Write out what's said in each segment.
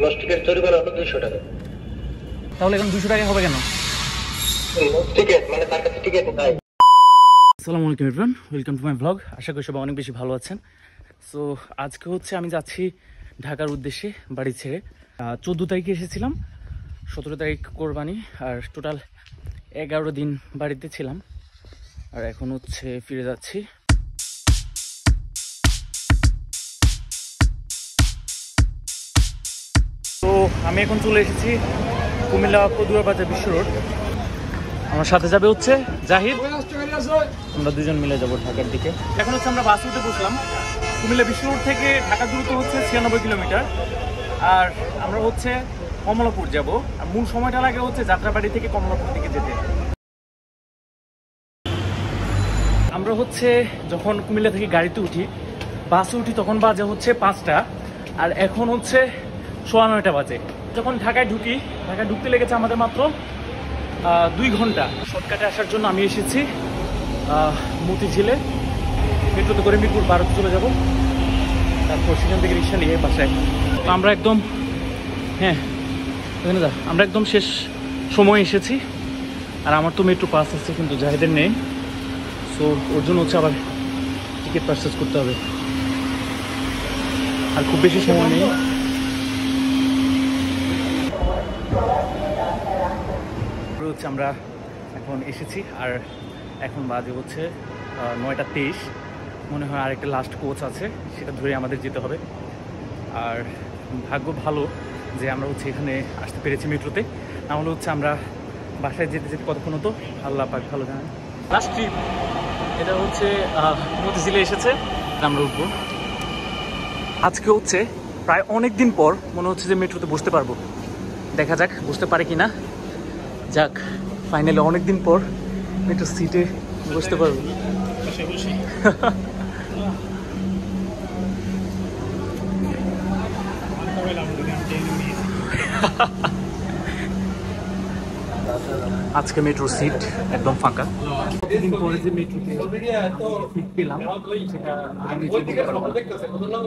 Loss ticket জরিমানা হলো 200 টাকা। তাহলে এখন 200 টাকা হবে কেন? টিকিট মানে তার কাছে টিকিট নাই। আসসালামু আলাইকুম everyone, welcome to my blog. আশা করি সবাই অনেক বেশি ভালো আছেন। সো আজকে হচ্ছে আমি যাচ্ছি ঢাকার উদ্দেশ্যে বাড়ি ছেড়ে। 14 তারিখে এসেছিলাম, 17 তারিখ কোরবানি, আর টোটাল 11 দিন বাড়িতে ছিলাম। আর এখন হচ্ছে ফিরে যাচ্ছি। তো আমি এখন চলে এসেছি কুমিল্লা পদুয়া বাজার বিশ্ব রোড। আমার সাথে যাবে হচ্ছে জাহিদ, আমরা দুজন মিলে যাবো ঢাকার দিকে। এখন হচ্ছে আমরা বাসে উঠে বসলাম। কুমিল্লা বিশ্ব রোড থেকে ঢাকা দূরত্ব হচ্ছে 96 কিলোমিটার। আর আমরা হচ্ছে কমলাপুর যাব। আর মূল সময়টা লাগে হচ্ছে যাত্রাবাড়ি থেকে কমলাপুর দিকে যেতে। আমরা হচ্ছে যখন কুমিল্লা থেকে গাড়িতে উঠি, বাসে উঠি, তখন বাজে হচ্ছে 5টা, আর এখন হচ্ছে 9:15 বাজে। যখন ঢাকায় ঢুকি, ঢাকায় ঢুকতে লেগেছে আমাদের মাত্র 2 ঘন্টা। শর্টকাটে আসার জন্য আমি এসেছি মতিঝিলে। মেট্রোতে করে মিরপুর 12 চলে যাব, তারপর সেখান থেকে রিক্সা নিয়ে বাসায়। তো আমরা একদম আমরা একদম শেষ সময় এসেছি। আর আমার তো মেট্রো পাস আছে, কিন্তু জাহিদের নেই। সো ওর জন্য হচ্ছে আবার টিকিট পারচেজ করতে হবে, আর খুব বেশি সময় নেই। হচ্ছে আমরা এখন এসেছি, আর এখন বাজে হচ্ছে 9:23। মনে হয় আরেকটা লাস্ট কোচ আছে, সেটা ধরে আমাদের যেতে হবে। আর ভাগ্য ভালো যে আমরা হচ্ছে এখানে আসতে পেরেছি মেট্রোতে, না হলে হচ্ছে আমরা বাসায় যেতে যেতে কতক্ষণ হতো আল্লাহ পাক ভালো জানেন। লাস্ট ট্রিপ এটা হচ্ছে মতিঝিলে এসেছে, আমরা উঠবো। আজকে হচ্ছে প্রায় অনেক দিন পর মনে হচ্ছে যে মেট্রোতে বসতে পারবো। দেখা যাক বসতে পারে কিনা। যাক, ফাইনালি অনেকদিন পর মেট্রো সিটে বসতে পারবো। আজকে মেট্রো সিট একদম ফাঁকা। কতদিন পরে যে মেট্রোতে সিট পেলাম সেটা আমি নিজে বলতে পারবো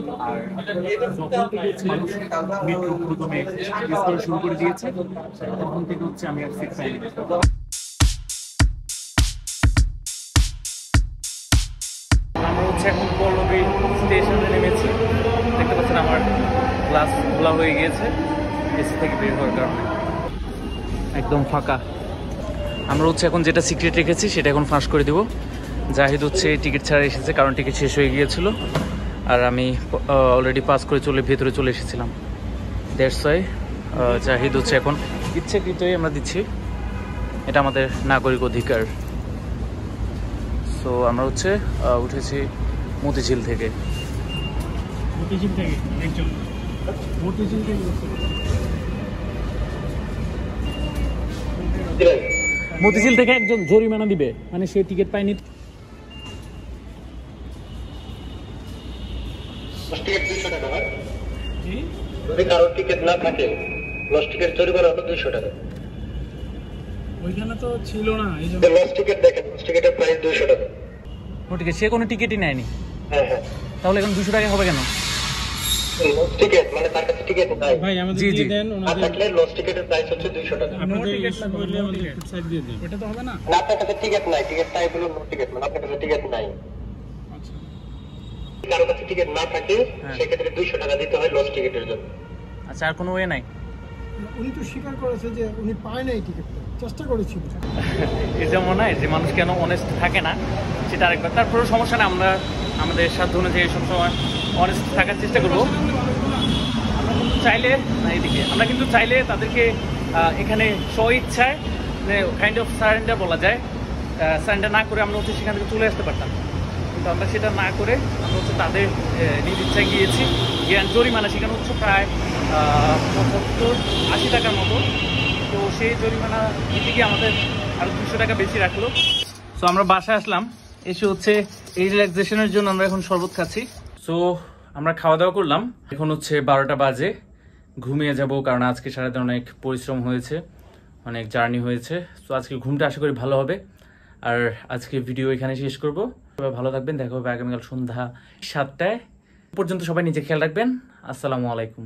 না। আর যখন থেকে মানুষ মেট্রো প্রথমে ইউজ করা শুরু করে দিয়েছে, তখন থেকে হচ্ছে আমি আর সিট পাইনি। আমরা হচ্ছে এখন পল্লবী স্টেশনে নেমেছি। দেখতে পাচ্ছেন আমার গ্লাস খোলা হয়ে গিয়েছে এসি থেকে বের হওয়ার কারণে। একদম ফাঁকা। আমরা হচ্ছে এখন যেটা সিক্রেট রেখেছি সেটা এখন ফাঁস করে দেবো। জাহিদ হচ্ছে টিকিট ছাড়া এসেছে, কারণ টিকিট শেষ হয়ে গিয়েছিল। আর আমি অলরেডি পাস করে ভেতরে চলে এসেছিলাম। দ্যাটস ওয়াই জাহিদ হচ্ছে এখন ইচ্ছাকৃতই আমরা দিচ্ছি, এটা আমাদের নাগরিক অধিকার। সো আমরা হচ্ছে উঠেছি মতিঝিল থেকে। মতিঝিল থেকে একজন জরিমানা দিবে, মানে সে টিকিট পায়নি। যদি কারোর টিকিট না থাকে, লস টিকিট জরিমানা হলো 200 টাকা। ওইখানে তো ছিল না, লস টিকিট দেখেন, লস টিকিটের প্রাইস 200 টাকা। সে কোনো টিকিটই নেয়নি। হ্যাঁ হ্যাঁ, তাহলে এখন 200 টাকা হবে কেন? লস টিকিট মানে তার কাছে টিকিট নাই। ভাই আমাদের দিয়ে দেন, আর থাকলে লস টিকিটের প্রাইস হচ্ছে 200 টাকা। আপনাদের ইস্যু করলে আমাদের একটু সাইড দিয়ে দিন। এটা তো হবে না। না, আপনার কাছে টিকিট নাই, টিকিট টাইপ হলো নো টিকিট, মানে আপনার কাছে টিকিট নাই। আচ্ছা, কারোর কাছে টিকিট না থাকে সেক্ষেত্রে 200 টাকা দিতে হয় লস টিকিটের জন্য। আচ্ছা, আর কোনো ওয়ে নাই? উনি তো স্বীকার করেছে যে উনি পায় নাই টিকিটটা, চেষ্টা করেছিল। এর যেমন নয় যে মানুষ কেন অনেস্ট থাকে না সেটা আরেকবার। তারপরেও সমস্যা না, আমরা আমাদের সাধ্য অনুযায়ী সবসময় অনেস্ট থাকার চেষ্টা করবো। আমরা কিন্তু চাইলে আমরা কিন্তু চাইলে তাদেরকে এখানে স্বইচ্ছায় কাইন্ড অফ সারেন্ডার বলা যায়, সারেন্ডার না করে আমরা হচ্ছে সেখান থেকে চলে আসতে পারতাম। কিন্তু আমরা সেটা না করে আমরা হচ্ছে তাদের নিজ ইচ্ছায় গিয়েছি। জরিমানা সেখানে হচ্ছে প্রায় 70-80 টাকার মতো। তো সেই জরিমানা দিতে গিয়ে আমাদের আরও 200 টাকা বেশি রাখলো। সো আমরা বাসায় আসলাম, এসে হচ্ছে এই রিল্যাক্সেশনের জন্য আমরা এখন শরবত খাচ্ছি। সো আমরা খাওয়া দাওয়া করলাম, এখন হচ্ছে 12টা বাজে। ঘুমিয়ে যাব, কারণ আজকে সারাদিন অনেক পরিশ্রম হয়েছে, অনেক জার্নি হয়েছে। সো আজকে ঘুমটা আশা করি ভালো হবে। আর আজকে ভিডিও এখানে শেষ করব। সবাই ভালো থাকবেন, দেখা হবে আগামীকাল সন্ধ্যা 7টায়। পর্যন্ত সবাই নিজে খেয়াল রাখবেন। আসসালামু আলাইকুম।